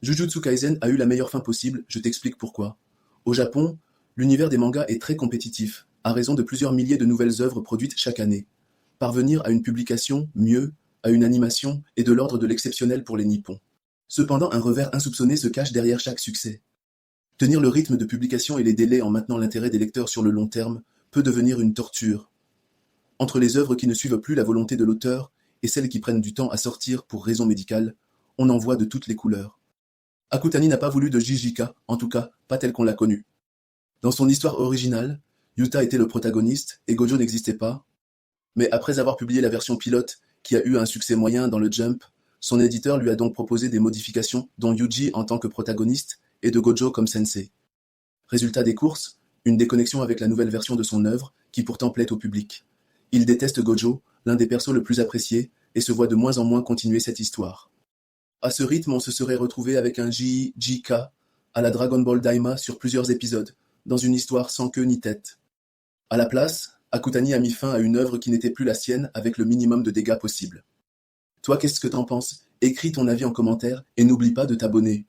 Jujutsu Kaisen a eu la meilleure fin possible, je t'explique pourquoi. Au Japon, l'univers des mangas est très compétitif, à raison de plusieurs milliers de nouvelles œuvres produites chaque année. Parvenir à une publication, mieux, à une animation, est de l'ordre de l'exceptionnel pour les Nippons. Cependant, un revers insoupçonné se cache derrière chaque succès. Tenir le rythme de publication et les délais en maintenant l'intérêt des lecteurs sur le long terme peut devenir une torture. Entre les œuvres qui ne suivent plus la volonté de l'auteur et celles qui prennent du temps à sortir pour raisons médicales, on en voit de toutes les couleurs. Akutami n'a pas voulu de JJK, en tout cas, pas tel qu'on l'a connu. Dans son histoire originale, Yuta était le protagoniste et Gojo n'existait pas, mais après avoir publié la version pilote qui a eu un succès moyen dans le Jump, son éditeur lui a donc proposé des modifications dont Yuji en tant que protagoniste et de Gojo comme sensei. Résultat des courses, une déconnexion avec la nouvelle version de son œuvre qui pourtant plaît au public. Il déteste Gojo, l'un des persos le plus appréciés, et se voit de moins en moins continuer cette histoire. À ce rythme, on se serait retrouvé avec un JJK à la Dragon Ball Daima sur plusieurs épisodes, dans une histoire sans queue ni tête. À la place, Akutami a mis fin à une œuvre qui n'était plus la sienne avec le minimum de dégâts possible. Toi, qu'est-ce que t'en penses? Écris ton avis en commentaire et n'oublie pas de t'abonner.